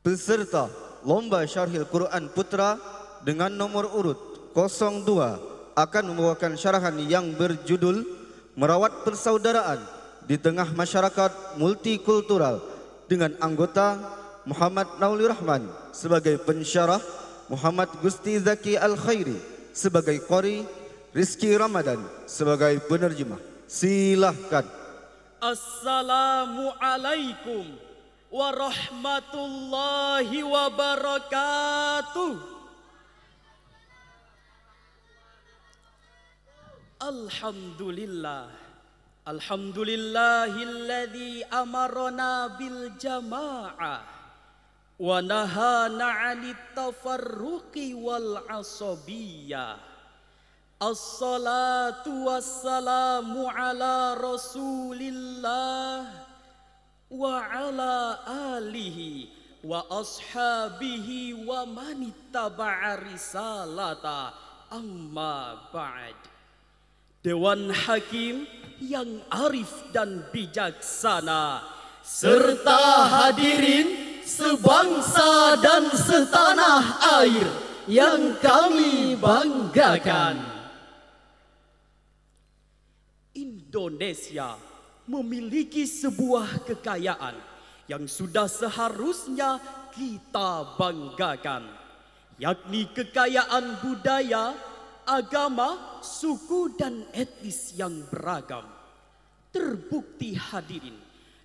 Peserta Lomba Syarhil Quran Putra dengan nomor urut 02 akan membawakan syarahan yang berjudul Merawat Persaudaraan di Tengah Masyarakat Multikultural dengan anggota Muhammad Nauli Rahman sebagai pensyarah, Muhammad Gusti Zaki Al-Khairi sebagai qori, Rizky Ramadan sebagai penerjemah. Silahkan. Assalamualaikum warahmatullahi wabarakatuh. Alhamdulillah, alhamdulillahilladzi amarna bil jamaah wa nahana 'anit tafarruqi wal asabiyyah. Assalatu wassalamu ala Rasulillah wa ala alihi wa ashabihi wa manittaba'a risalata, amma ba'd. Dewan Hakim yang arif dan bijaksana, serta hadirin sebangsa dan setanah air yang kami banggakan. Indonesia memiliki sebuah kekayaan yang sudah seharusnya kita banggakan, yakni kekayaan budaya, agama, suku dan etnis yang beragam. Terbukti hadirin,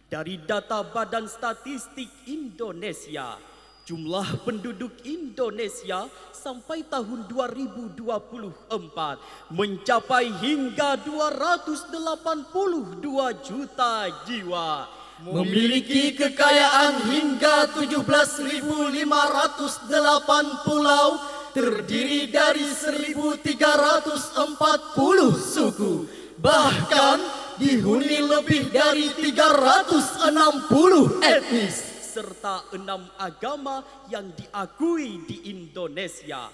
dari data Badan Statistik Indonesia, jumlah penduduk Indonesia sampai tahun 2024 mencapai hingga 282 juta jiwa, memiliki kekayaan hingga 17.508 pulau, terdiri dari 1.340 suku, bahkan dihuni lebih dari 360 etnis, serta 6 agama yang diakui di Indonesia,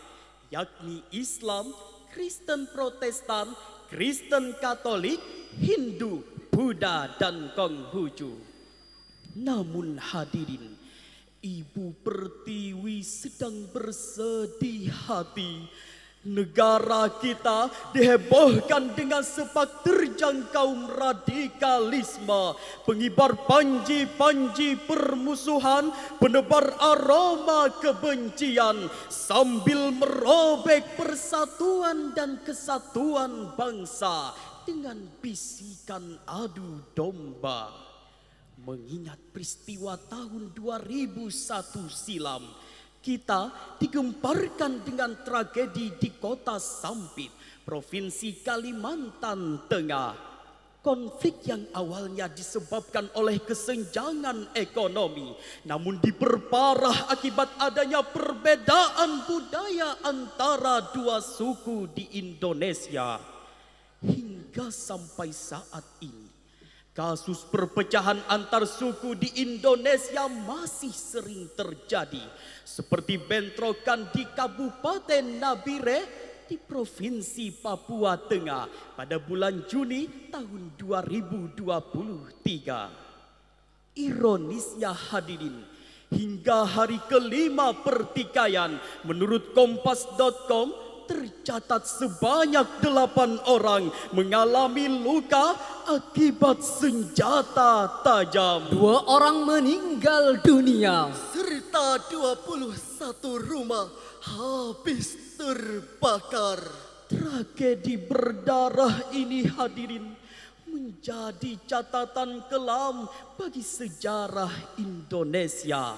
yakni Islam, Kristen Protestan, Kristen Katolik, Hindu, Buddha, dan Konghucu. Namun hadirin, Ibu Pertiwi sedang bersedih hati. Negara kita dihebohkan dengan sepak terjang kaum radikalisme, pengibar panji-panji permusuhan, penebar aroma kebencian, sambil merobek persatuan dan kesatuan bangsa dengan bisikan adu domba. Mengingat peristiwa tahun 2001 silam, kita digemparkan dengan tragedi di kota Sampit, Provinsi Kalimantan Tengah. Konflik yang awalnya disebabkan oleh kesenjangan ekonomi, namun diperparah akibat adanya perbedaan budaya antara dua suku di Indonesia. Hingga sampai saat ini, kasus perpecahan antar suku di Indonesia masih sering terjadi, seperti bentrokan di Kabupaten Nabire di Provinsi Papua Tengah pada bulan Juni tahun 2023. Ironisnya hadirin, hingga hari kelima pertikaian, menurut Kompas.com, tercatat sebanyak 8 orang mengalami luka akibat senjata tajam. 2 orang meninggal dunia, serta 21 rumah habis terbakar. Tragedi berdarah ini hadirin menjadi catatan kelam bagi sejarah Indonesia.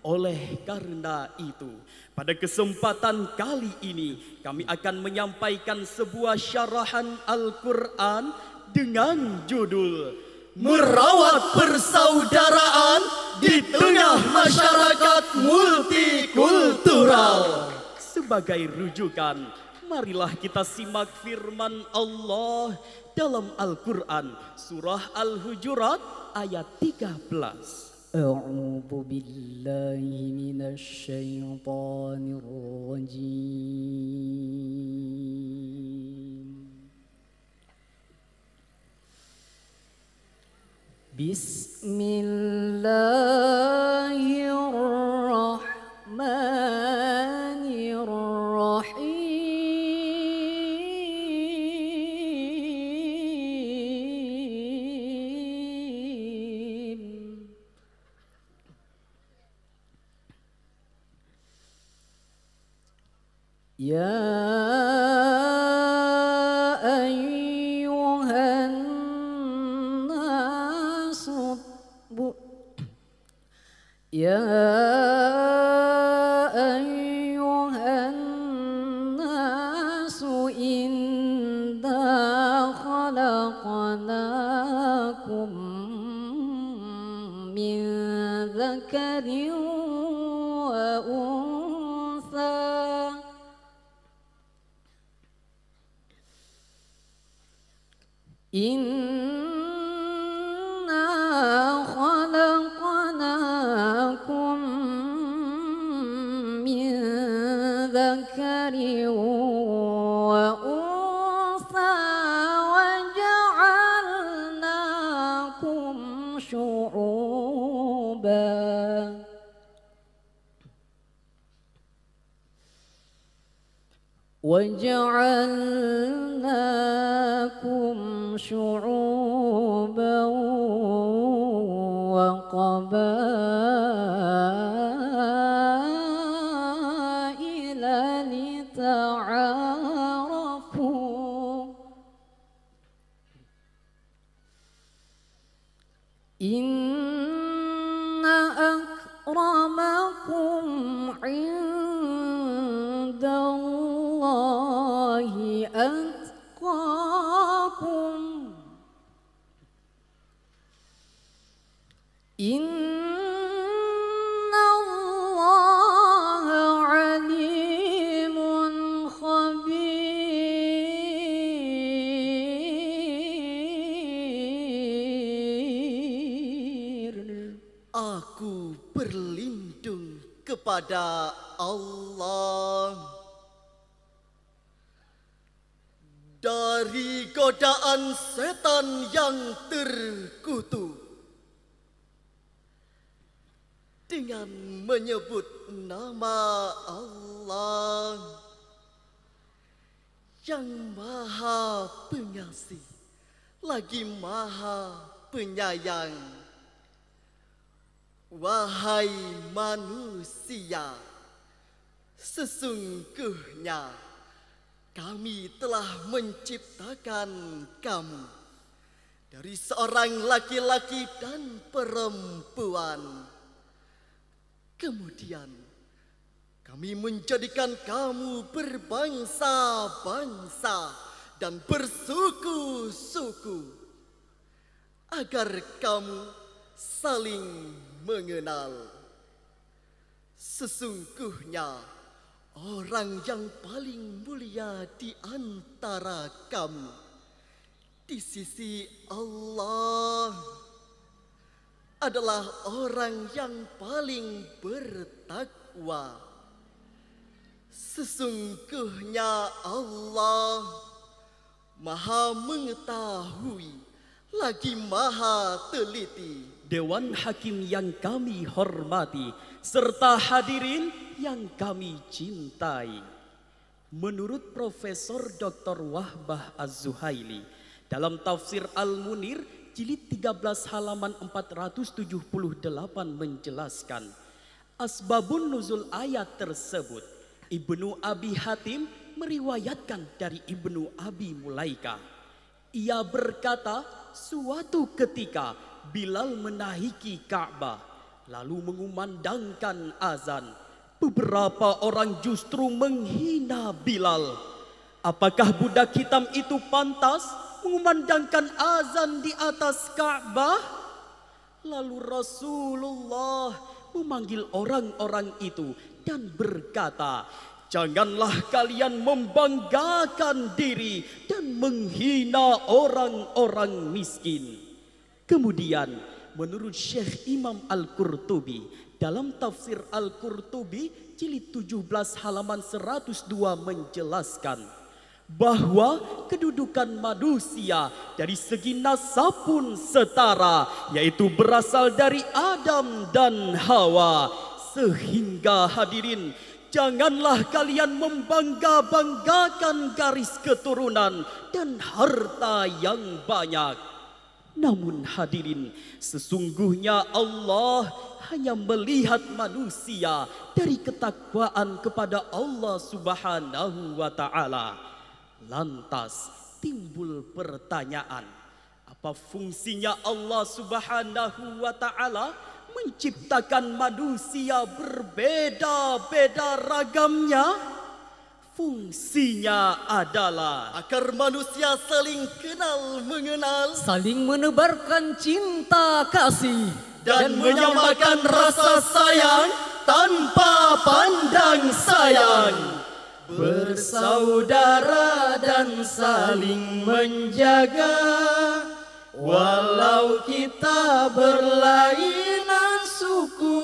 Oleh karena itu, pada kesempatan kali ini kami akan menyampaikan sebuah syarahan Al-Quran dengan judul Merawat Persaudaraan di Tengah Masyarakat Multikultural. Sebagai rujukan, marilah kita simak firman Allah dalam Al-Quran, surah Al-Hujurat ayat 13. A'udzu billahi minasy syaithanir rajim. Bismillahirrahmanirrahim. يا أيها الناس يا أيها الناس إنا خلقناكم من ذكر وأنثى إنا خلقناكم من ذكر وأنثى وجعلناكم شعوبا وجعلناكم شعوبا وقبائل لتعارفوا إن أكرمكم عند الله أتقاكم إن الله عليم خبير. Aku berlindung kepada Allah dari godaan setan yang terkutuk dengan menyebut nama Allah yang Maha Pengasih lagi Maha Penyayang. Wahai manusia, sesungguhnya kami telah menciptakan kamu dari seorang laki-laki dan perempuan. Kemudian kami menjadikan kamu berbangsa-bangsa dan bersuku-suku agar kamu saling mengenal. Sesungguhnya orang yang paling mulia di antara kamu di sisi Allah adalah orang yang paling bertakwa. Sesungguhnya Allah Maha mengetahui lagi Maha teliti. Dewan Hakim yang kami hormati serta hadirin yang kami cintai. Menurut Profesor Dr. Wahbah Az-Zuhaili dalam Tafsir Al-Munir jilid 13 halaman 478 menjelaskan asbabun nuzul ayat tersebut. Ibnu Abi Hatim meriwayatkan dari Ibnu Abi Mulaika. Ia berkata, suatu ketika Bilal menaiki Ka'bah lalu mengumandangkan azan. Beberapa orang justru menghina Bilal. Apakah budak hitam itu pantas mengumandangkan azan di atas Ka'bah? Lalu Rasulullah memanggil orang-orang itu dan berkata, janganlah kalian membanggakan diri dan menghina orang-orang miskin. Kemudian menurut Syekh Imam Al-Qurtubi dalam Tafsir Al-Qurtubi jilid 17 halaman 102 menjelaskan bahwa kedudukan manusia dari segi nasab pun setara, yaitu berasal dari Adam dan Hawa. Sehingga hadirin, janganlah kalian membangga-banggakan garis keturunan dan harta yang banyak. Namun hadirin, sesungguhnya Allah hanya melihat manusia dari ketakwaan kepada Allah Subhanahu wa Ta'ala. Lantas timbul pertanyaan, apa fungsinya Allah Subhanahu wa Ta'ala menciptakan manusia berbeda-beda ragamnya? Fungsinya adalah agar manusia saling kenal mengenal saling menebarkan cinta kasih dan menyamakan rasa sayang tanpa pandang sayang, bersaudara dan saling menjaga, walau kita berlainan suku.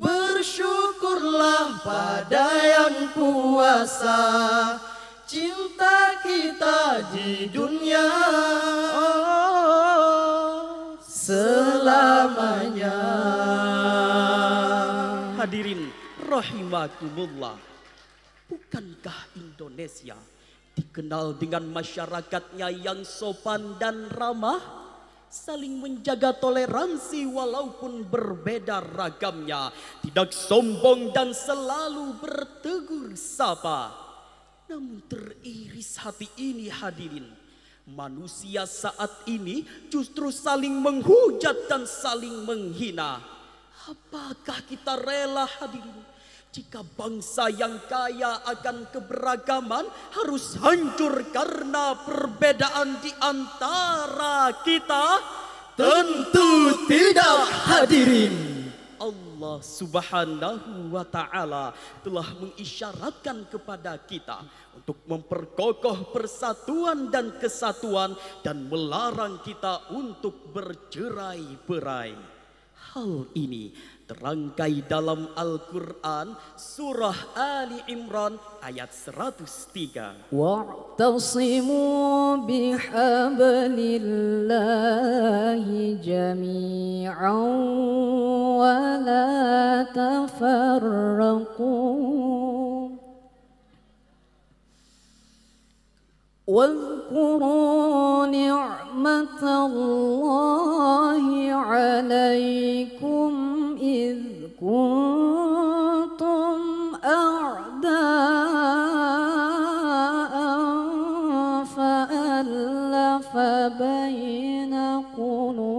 Bersyukurlah pada yang kuasa, cinta kita di dunia selamanya. Hadirin rahimakumullah, bukankah Indonesia dikenal dengan masyarakatnya yang sopan dan ramah? Saling menjaga toleransi walaupun berbeda ragamnya, tidak sombong dan selalu bertegur sapa. Namun teriris hati ini hadirin, manusia saat ini justru saling menghujat dan saling menghina. Apakah kita rela hadirin jika bangsa yang kaya akan keberagaman harus hancur karena perbedaan di antara kita? tentu tidak hadirin. Allah Subhanahu wa Ta'ala telah mengisyaratkan kepada kita untuk memperkokoh persatuan dan kesatuan dan melarang kita untuk bercerai-berai. Hal ini terangkai dalam Al-Quran surah Ali Imran ayat 103. wa'tasimu bihablillahi jami'an wa la tafarraqu واذكروا نعمة الله عليكم إذ كنتم أعداء فألف بين قلوبكم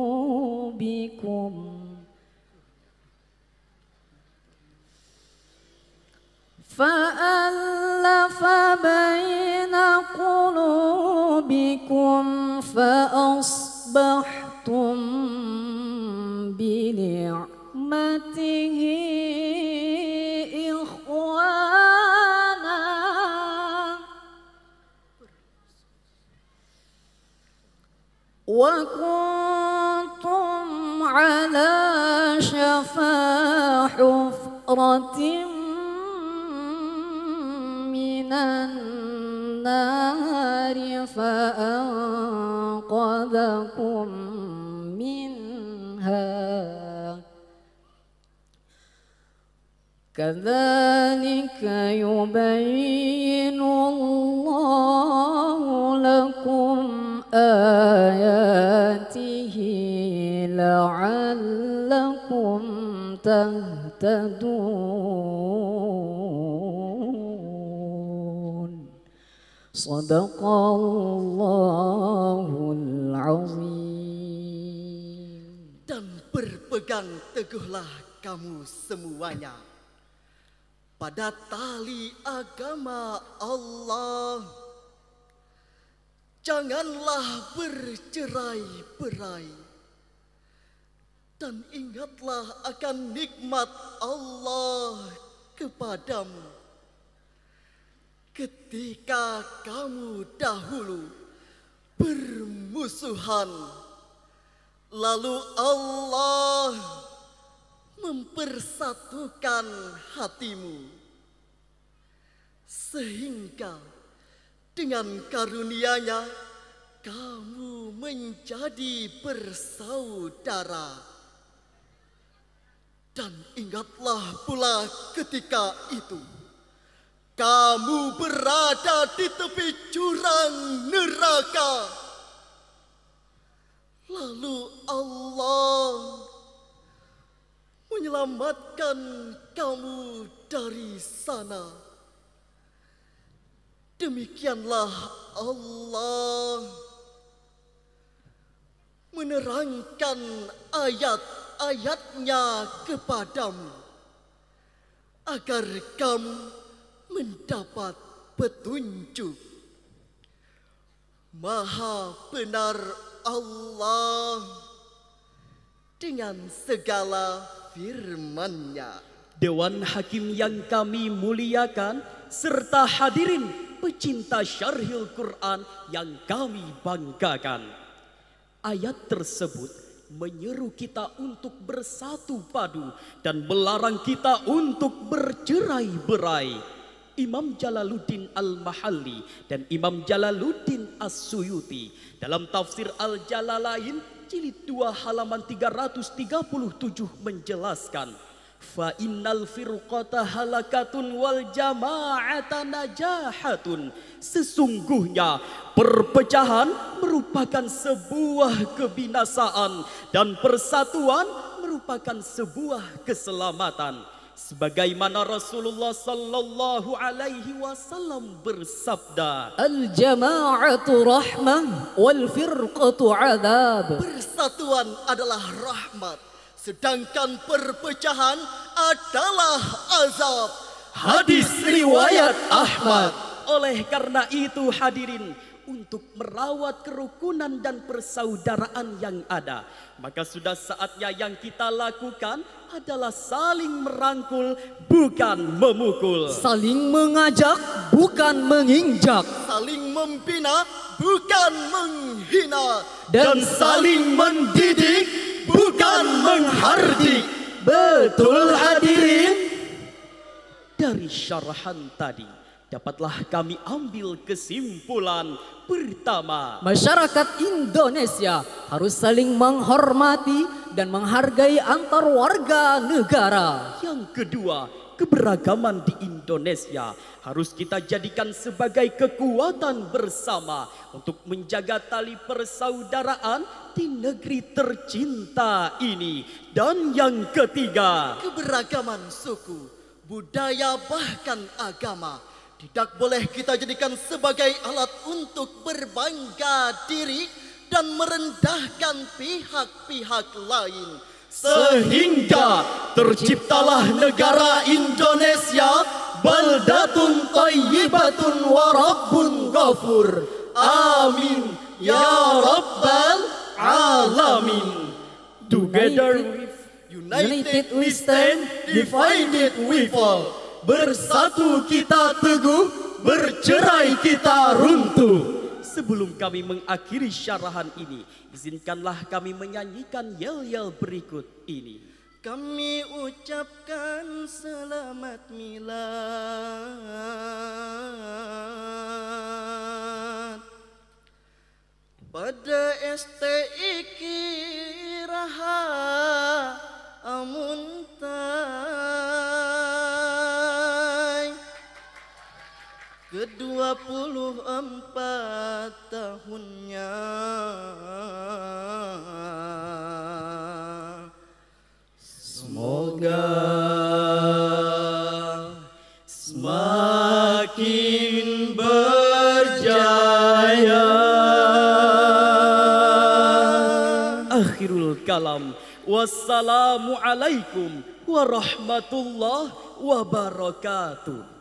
فأصبحتم بنعمته إخوانا وكنتم على شفا حفرة من النار فأنقذكم منها كذلك يبين الله لكم آياته لعلكم تهتدون صدق Allahul Azim. Dan berpegang teguhlah kamu semuanya pada tali agama Allah. Janganlah bercerai-berai dan ingatlah akan nikmat Allah kepadamu ketika kamu dahulu bermusuhan, lalu Allah mempersatukan hatimu sehingga dengan karunia-Nya kamu menjadi bersaudara. Dan ingatlah pula ketika itu kamu berada di tepi jurang neraka. Lalu Allah menyelamatkan kamu dari sana. Demikianlah Allah menerangkan ayat-ayatnya kepadamu agar kamu mendapat petunjuk. Maha benar Allah dengan segala firman-Nya. Dewan Hakim yang kami muliakan serta hadirin pecinta Syarhil Quran yang kami banggakan. Ayat tersebut menyeru kita untuk bersatu padu dan melarang kita untuk bercerai-berai. Imam Jalaluddin Al-Mahalli dan Imam Jalaluddin As-Suyuti dalam tafsir Al-Jalalain jilid 2 halaman 337 menjelaskan, fa innal firqata halakatun wal jama'ata najahatun. Sesungguhnya perpecahan merupakan sebuah kebinasaan dan persatuan merupakan sebuah keselamatan. Sebagaimana Rasulullah sallallahu alaihi wasallam bersabda, Al-jama'atu rahmah wal firqatu adab. Persatuan adalah rahmat, sedangkan perpecahan adalah azab. hadis riwayat Ahmad. Oleh karena itu hadirin, untuk merawat kerukunan dan persaudaraan yang ada, maka sudah saatnya yang kita lakukan adalah saling merangkul, bukan memukul. Saling mengajak, bukan menginjak. Saling membina, bukan menghina. Dan saling mendidik, bukan menghardik. Betul hadirin? Dari syarahan tadi dapatlah kami ambil kesimpulan pertama. Masyarakat Indonesia harus saling menghormati dan menghargai antar warga negara. Yang kedua, keberagaman di Indonesia harus kita jadikan sebagai kekuatan bersama untuk menjaga tali persaudaraan di negeri tercinta ini. Dan yang ketiga, Keberagaman suku, budaya, bahkan agama tidak boleh kita jadikan sebagai alat untuk berbangga diri dan merendahkan pihak-pihak lain. sehingga terciptalah negara Indonesia, baldatun thayyibatun wa rabbun ghafur. Amin ya rabbal alamin. Together United we stand, divided we fall. Bersatu kita teguh, bercerai kita runtuh. Sebelum kami mengakhiri syarahan ini, izinkanlah kami menyanyikan yel-yel berikut ini. Kami ucapkan selamat milad pada STIQ Raha Amuntai ke-24 tahunnya. Semoga semakin berjaya. Akhirul kalam. Wassalamualaikum warahmatullahi wabarakatuh.